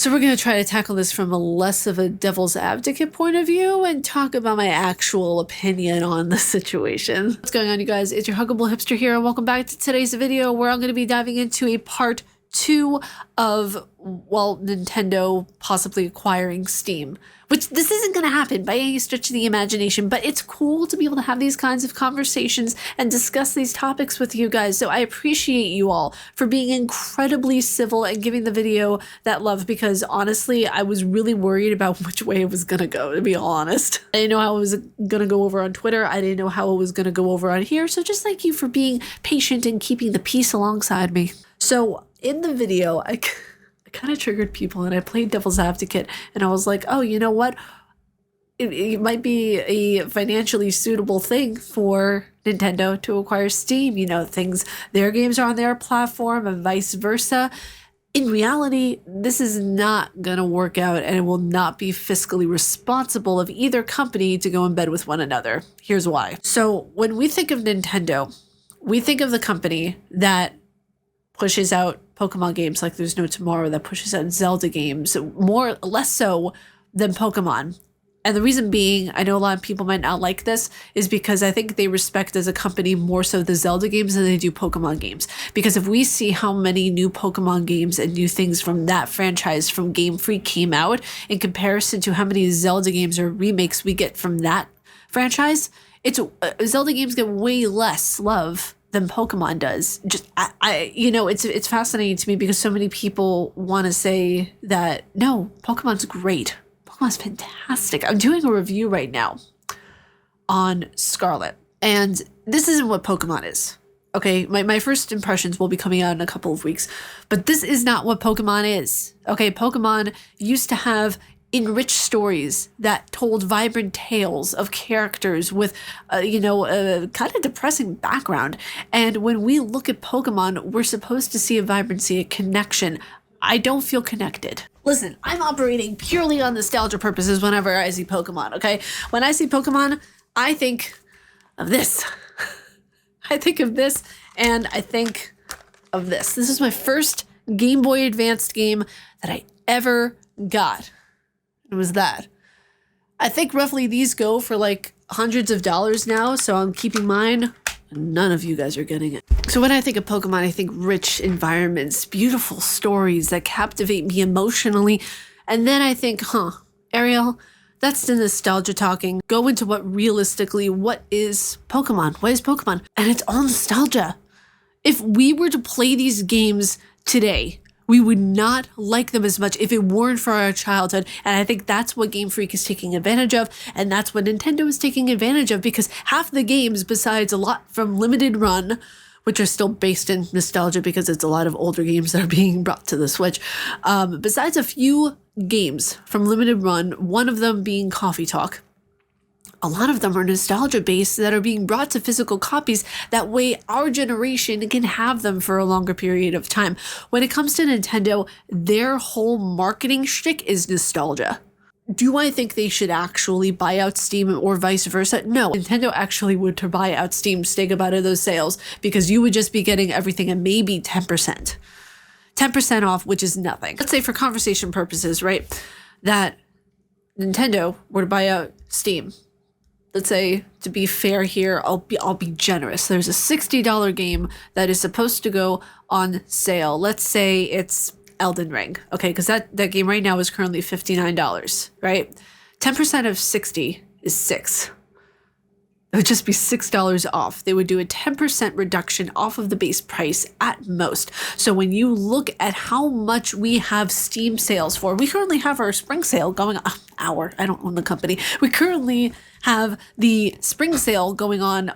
So we're going to try to tackle this from a less of a devil's advocate point of view and talk about my actual opinion on the situation. What's going on, you guys? It's your Huggable Hipster here, and welcome back to today's video where I'm going to be diving into a part 2 of, well, Nintendo possibly acquiring Steam. Which this isn't going to happen by any stretch of the imagination, but it's cool to be able to have these kinds of conversations and discuss these topics with you guys. So I appreciate you all for being incredibly civil and giving the video that love, because honestly, I was really worried about which way it was going to go, to be honest. I didn't know how it was going to go over on Twitter. I didn't know how it was going to go over on here. So just thank you for being patient and keeping the peace alongside me. So in the video, I kind of triggered people and I played devil's advocate, and I was like, oh, you know what? It might be a financially suitable thing for Nintendo to acquire Steam. You know, their games are on their platform and vice versa. In reality, this is not going to work out, and it will not be fiscally responsible of either company to go in bed with one another. Here's why. So when we think of Nintendo, we think of the company that pushes out Pokemon games like there's no tomorrow, that pushes out Zelda games, less so than Pokemon. And the reason being, I know a lot of people might not like this, is because I think they respect as a company more so the Zelda games than they do Pokemon games. Because if we see how many new Pokemon games and new things from that franchise from Game Freak came out in comparison to how many Zelda games or remakes we get from that franchise, Zelda games get way less love than Pokemon does. Just it's fascinating to me because so many people want to say that no, Pokemon's great. Pokemon's fantastic. I'm doing a review right now on Scarlet, and this isn't what Pokemon is. Okay, my first impressions will be coming out in a couple of weeks, but this is not what Pokemon is. Okay, Pokemon used to have enriched stories that told vibrant tales of characters with, a kind of depressing background. And when we look at Pokemon, we're supposed to see a vibrancy, a connection. I don't feel connected. Listen, I'm operating purely on nostalgia purposes whenever I see Pokemon, okay? When I see Pokemon, I think of this. I think of this, and I think of this. This is my first Game Boy Advanced game that I ever got. It was that. I think roughly these go for like hundreds of dollars now, so I'm keeping mine. None of you guys are getting it. So when I think of Pokemon, I think rich environments, beautiful stories that captivate me emotionally. And then I think, Ariel, that's the nostalgia talking. Go into what is Pokemon? What is Pokemon? And it's all nostalgia. If we were to play these games today, we would not like them as much if it weren't for our childhood. And I think that's what Game Freak is taking advantage of. And that's what Nintendo is taking advantage of, because half the games, besides a lot from Limited Run, which are still based in nostalgia because it's a lot of older games that are being brought to the Switch. Besides a few games from Limited Run, one of them being Coffee Talk, a lot of them are nostalgia-based that are being brought to physical copies. That way our generation can have them for a longer period of time. When it comes to Nintendo, their whole marketing shtick is nostalgia. Do I think they should actually buy out Steam or vice versa? No. Nintendo actually would to buy out Steam, stake about of those sales, because you would just be getting everything at maybe 10%. 10% off, which is nothing. Let's say for conversation purposes, right, that Nintendo were to buy out Steam. Let's say, to be fair here, I'll be generous. There's a $60 game that is supposed to go on sale. Let's say it's Elden Ring, okay? Because that game right now is currently $59, right? 10% of 60 is 6. It would just be $6 off. They would do a 10% reduction off of the base price at most. So when you look at how much we have Steam sales for, we currently have our spring sale going on. I don't own the company. We currently have the spring sale going on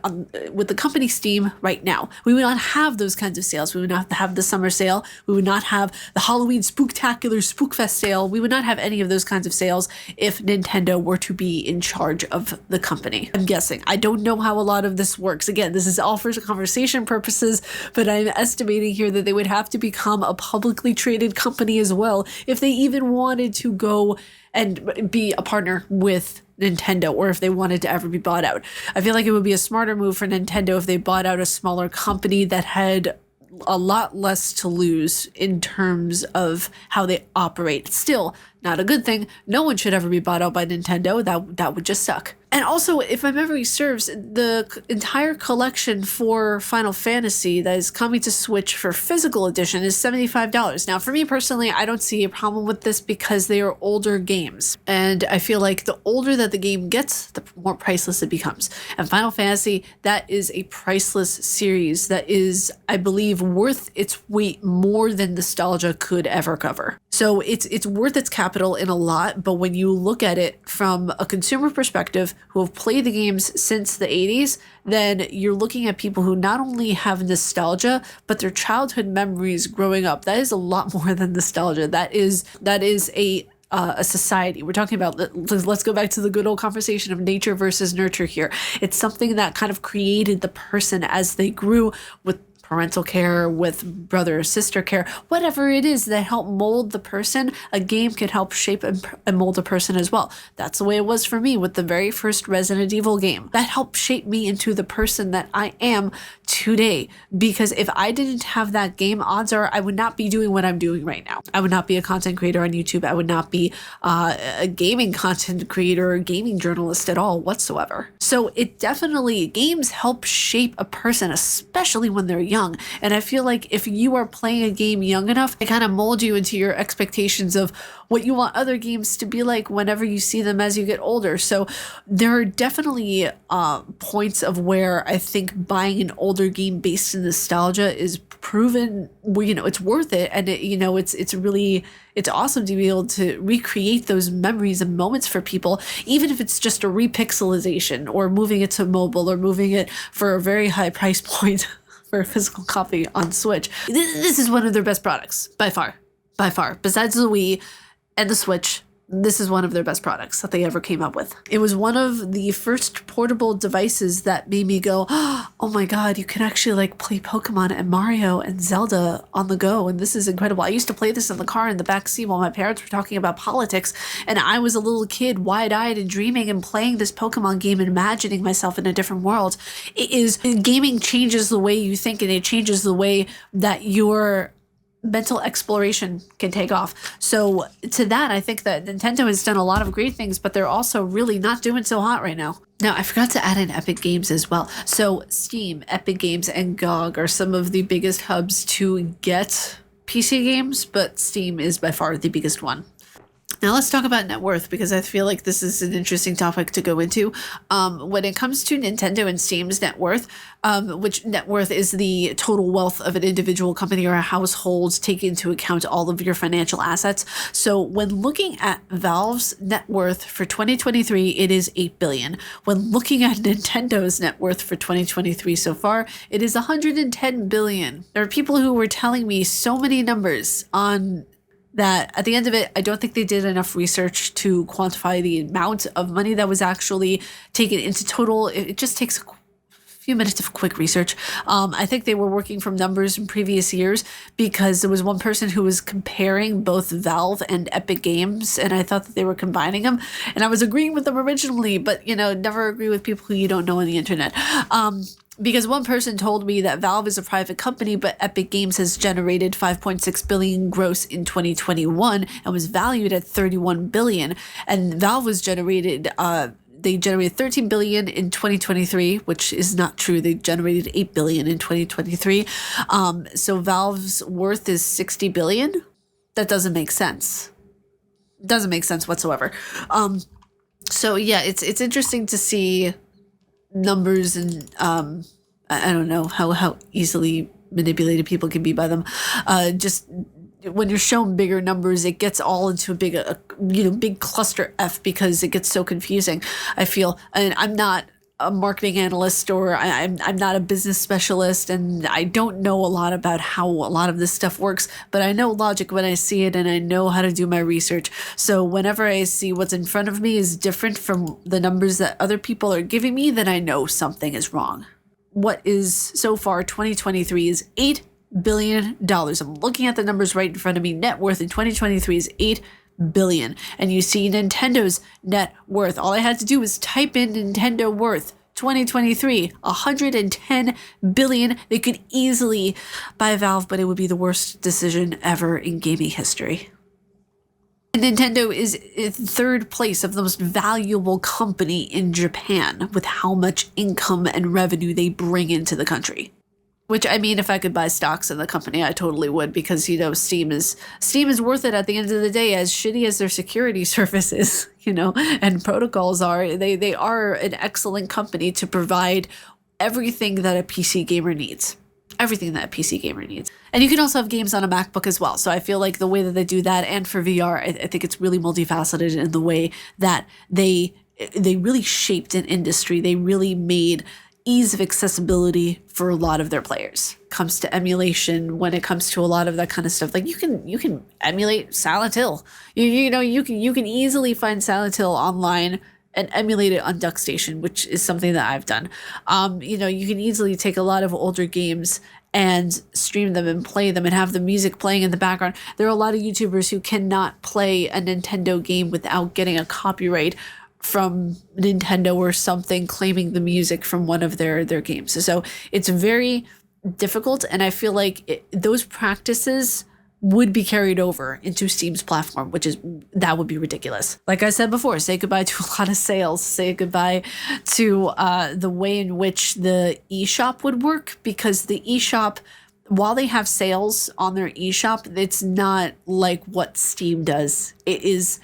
with the company Steam right now. We would not have those kinds of sales. We would not have the summer sale. We would not have the Halloween Spooktacular Spookfest sale. We would not have any of those kinds of sales if Nintendo were to be in charge of the company. I'm guessing. I don't know how a lot of this works. Again, this is all for conversation purposes, but I'm estimating here that they would have to become a publicly traded company as well if they even wanted to go and be a partner with Nintendo, or if they wanted to ever be bought out. I feel like it would be a smarter move for Nintendo if they bought out a smaller company that had a lot less to lose in terms of how they operate. Still, not a good thing. No one should ever be bought out by Nintendo. That would just suck. And also, if my memory serves, the entire collection for Final Fantasy that is coming to Switch for physical edition is $75. Now, for me personally, I don't see a problem with this because they are older games. And I feel like the older that the game gets, the more priceless it becomes. And Final Fantasy, that is a priceless series that is, I believe, worth its weight more than nostalgia could ever cover. So it's worth its capital in a lot, but when you look at it from a consumer perspective who have played the games since the 80s, then you're looking at people who not only have nostalgia, but their childhood memories growing up. That is a lot more than nostalgia. That is a society. We're talking about, let's go back to the good old conversation of nature versus nurture here. It's something that kind of created the person as they grew with parental care, with brother or sister care, whatever it is that helped mold the person. A game can help shape and mold a person as well. That's the way it was for me with the very first Resident Evil game. That helped shape me into the person that I am today. Because if I didn't have that game, odds are I would not be doing what I'm doing right now. I would not be a content creator on YouTube. I would not be a gaming content creator or gaming journalist at all whatsoever. So it definitely, games help shape a person, especially when they're young. And I feel like if you are playing a game young enough, it kind of molds you into your expectations of what you want other games to be like whenever you see them as you get older. So there are definitely points of where I think buying an older game based in nostalgia is proven, it's worth it. And it's awesome to be able to recreate those memories and moments for people, even if it's just a repixelization or moving it to mobile or moving it for a very high price point for a physical copy on Switch. This is one of their best products, by far. Besides the Wii and the Switch, this is one of their best products that they ever came up with. It was one of the first portable devices that made me go, oh my God, you can actually play Pokemon and Mario and Zelda on the go. And this is incredible. I used to play this in the car in the back seat while my parents were talking about politics. And I was a little kid, wide-eyed and dreaming and playing this Pokemon game and imagining myself in a different world. Gaming changes the way you think, and it changes the way that your mental exploration can take off. So to that, I think that Nintendo has done a lot of great things, but they're also really not doing so hot right now. Now, I forgot to add in Epic Games as well. So Steam, Epic Games, and GOG are some of the biggest hubs to get PC games, but Steam is by far the biggest one. Now let's talk about net worth, because I feel like this is an interesting topic to go into. When it comes to Nintendo and Steam's net worth, which net worth is the total wealth of an individual company or a household, take into account all of your financial assets. So when looking at Valve's net worth for 2023, it is $8 billion. When looking at Nintendo's net worth for 2023 so far, it is $110 billion. There are people who were telling me so many numbers on that at the end of it, I don't think they did enough research to quantify the amount of money that was actually taken into total. It just takes a few minutes of quick research. I think they were working from numbers in previous years, because there was one person who was comparing both Valve and Epic Games, and I thought that they were combining them, and I was agreeing with them originally, but never agree with people who you don't know on the internet. Because one person told me that Valve is a private company, but Epic Games has generated $5.6 billion gross in 2021 and was valued at $31 billion. And Valve was generated, they generated $13 billion in 2023, which is not true. They generated $8 billion in 2023. So Valve's worth is $60 billion. That doesn't make sense. Doesn't make sense whatsoever. So yeah, it's interesting to see numbers, and I don't know how easily manipulated people can be by them. Just when you're shown bigger numbers, it gets all into a big cluster F, because it gets so confusing, I feel. And I'm not a marketing analyst, or I'm not a business specialist, and I don't know a lot about how a lot of this stuff works, but I know logic when I see it, and I know how to do my research. So whenever I see what's in front of me is different from the numbers that other people are giving me, then I know something is wrong. What is so far 2023 is $8 billion. I'm looking at the numbers right in front of me. Net worth in 2023 is $8 billion. And you see Nintendo's net worth. All I had to do was type in Nintendo worth 2023, 110 billion. They could easily buy Valve, but it would be the worst decision ever in gaming history. Nintendo is in third place of the most valuable company in Japan with how much income and revenue they bring into the country. Which, I mean, if I could buy stocks in the company, I totally would, because, you know, Steam is worth it at the end of the day. As shitty as their security services, you know, and protocols are, they are an excellent company to provide everything that a PC gamer needs. Everything that a PC gamer needs. And you can also have games on a MacBook as well. So I feel like the way that they do that, and for VR, I think it's really multifaceted in the way that they really shaped an industry. They really made ease of accessibility for a lot of their players. Comes to emulation, when it comes to a lot of that kind of stuff, like you can emulate Silent Hill. You know, you can easily find Silent Hill online and emulate it on DuckStation, which is something that I've done. You know, you can easily take a lot of older games and stream them and play them and have the music playing in the background. There are a lot of YouTubers who cannot play a Nintendo game without getting a copyright from Nintendo or something claiming the music from one of their games. So it's very difficult, and I feel like those practices would be carried over into Steam's platform, that would be ridiculous. Like I said before, say goodbye to a lot of sales, say goodbye to the way in which the eShop would work, because the eShop, while they have sales on their eShop, it's not like what Steam does. It is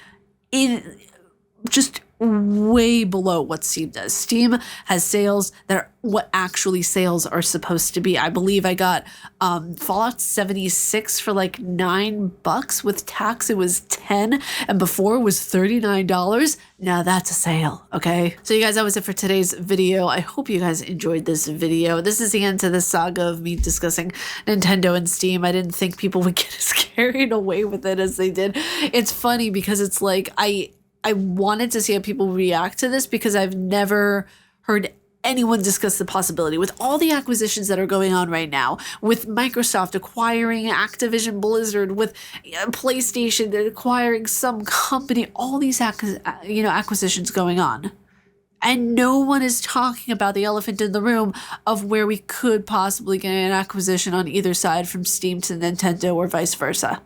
just way below what Steam does. Steam has sales that are what actually sales are supposed to be. I believe I got Fallout 76 for like $9. With tax it was $10, and before it was $39. Now that's a sale, okay? So you guys, that was it for today's video. I hope you guys enjoyed this video. This is the end to the saga of me discussing Nintendo and Steam. I didn't think people would get as carried away with it as they did. It's funny because it's like I wanted to see how people react to this, because I've never heard anyone discuss the possibility, with all the acquisitions that are going on right now, with Microsoft acquiring Activision Blizzard, with PlayStation acquiring some company, all these acquisitions going on. And no one is talking about the elephant in the room of where we could possibly get an acquisition on either side, from Steam to Nintendo or vice versa.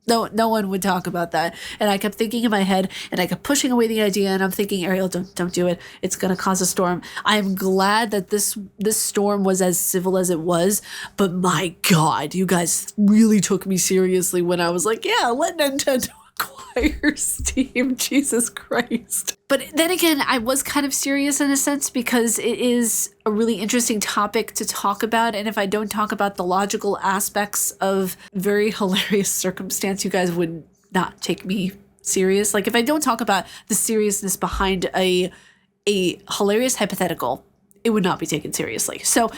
No one would talk about that. And I kept thinking in my head, and I kept pushing away the idea, and I'm thinking, Ariel, don't do it. It's going to cause a storm. I'm glad that this storm was as civil as it was, but my God, you guys really took me seriously when I was like, yeah, let Nintendo acquire Steam. Jesus Christ. But then again, I was kind of serious in a sense, because it is a really interesting topic to talk about. And if I don't talk about the logical aspects of very hilarious circumstance, you guys would not take me serious. Like if I don't talk about the seriousness behind a hilarious hypothetical, it would not be taken seriously. So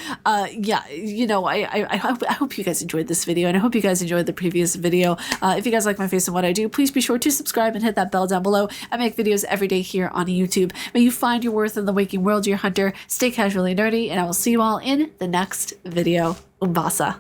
yeah, you know, I hope you guys enjoyed this video, and I hope you guys enjoyed the previous video. If you guys like my face and what I do, please be sure to subscribe and hit that bell down below. I make videos every day here on YouTube. May you find your worth in the waking world, dear hunter. Stay casually nerdy, and I will see you all in the next video. Umbasa.